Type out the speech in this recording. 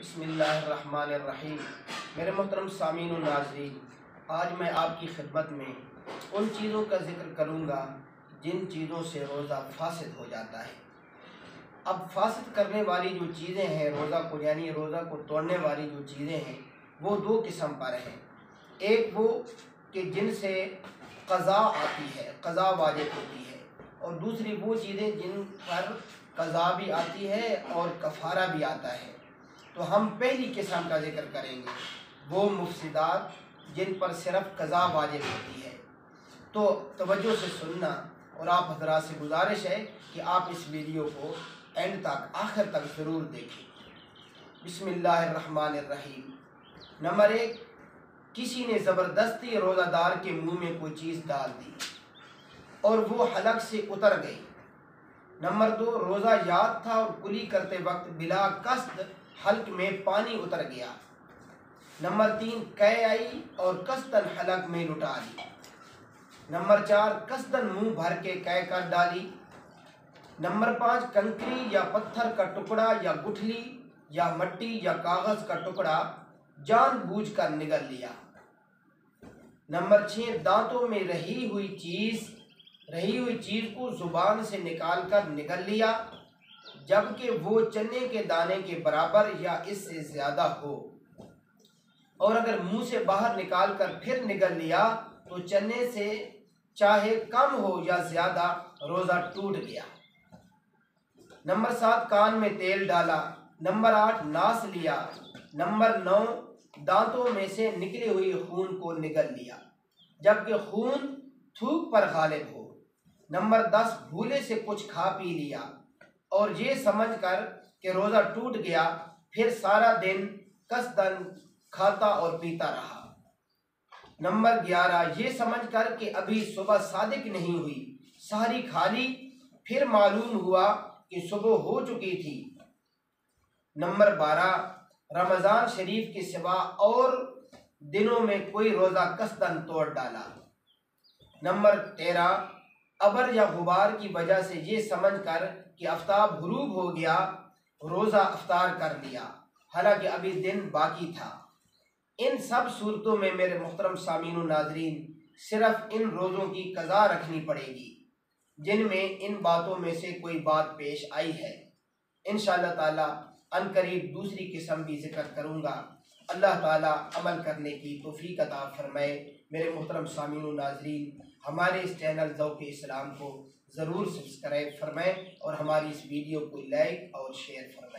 बिस्मिल्लाहिर्रहमानिर्रहीम। मेरे मोहतरम सामीन और नाज़रीन, आज मैं आपकी खिदमत में उन चीज़ों का ज़िक्र करूँगा जिन चीज़ों से रोज़ा फासिद हो जाता है। अब फासिद करने वाली जो चीज़ें हैं रोज़ा को, यानी रोज़ा को तोड़ने वाली जो चीज़ें हैं वो दो किस्म पर हैं। एक वो कि जिनसे क़ज़ा आती है, क़ज़ा वाजिब होती है, और दूसरी वो चीज़ें जिन पर क़ज़ा भी आती है और कफ़ारा भी आता है। तो हम पहली किस्म का जिक्र करेंगे, वो मुफ़सिदात जिन पर सिर्फ क़ज़ा वाजिब होती है। तो तवज्जो से सुनना, और आप हज़रात से गुजारिश है कि आप इस वीडियो को एंड तक, आखिर तक ज़रूर देखें। बिस्मिल्लाहिर्रहमानिर्रहीम। नंबर 1, किसी ने ज़बरदस्ती रोज़ादार के मुंह में कोई चीज़ डाल दी और वो हलक से उतर गई। नंबर 2, रोज़ा याद था और कुली करते वक्त बिला कस्द हल्क में पानी उतर गया। नंबर 3, कै आई और कस्तन हलक में लुटा दी। नंबर 4, कस्तन मुंह भर के कै कर डाली। नंबर 5, कंकरी या पत्थर का टुकड़ा या गुठली या मट्टी या कागज़ का टुकड़ा जानबूझकर निगल लिया। नंबर 6, दांतों में रही हुई चीज़ को ज़ुबान से निकालकर निगल लिया, जबकि वो चने के दाने के बराबर या इससे ज़्यादा हो, और अगर मुंह से बाहर निकालकर फिर निगल लिया तो चने से चाहे कम हो या ज़्यादा रोज़ा टूट गया। नंबर 7, कान में तेल डाला। नंबर 8, नास लिया। नंबर 9, दांतों में से निकली हुई खून को निगल लिया, जबकि खून थूक पर गालिब हो। नंबर 10, भूले से कुछ खा पी लिया और ये समझकर कि रोज़ा टूट गया, फिर सारा दिन कसदन खाता और पीता रहा। नंबर 11, ये समझकर कि अभी सुबह सादिक नहीं हुई, सहरी खा ली, फिर मालूम हुआ कि सुबह हो चुकी थी। नंबर 12, रमज़ान शरीफ के सिवा और दिनों में कोई रोज़ा कसदन तोड़ डाला। नंबर 13, अबर या गुबार की वजह से ये समझकर कि आफ्ताब गुरूब हो गया, रोज़ा अफ्तार कर लिया, हालांकि अभी दिन बाकी था। इन सब सूरतों में मेरे मुहतरम सामीन व नाज़रीन, सिर्फ इन रोज़ों की क़ज़ा रखनी पड़ेगी जिनमें इन बातों में से कोई बात पेश आई है। इंशाअल्लाह ताला अनकरीब दूसरी किस्म भी जिक्र करूँगा। अल्लाह ताला अमल करने की तौफीक अता फरमाए। मेरे मुहतरम सामीन व नाज़रीन, हमारे इस चैनल ज़ौक़ इस्लाम को ज़रूर सब्सक्राइब फरमाएँ और हमारी इस वीडियो को लाइक और शेयर फरमाएँ।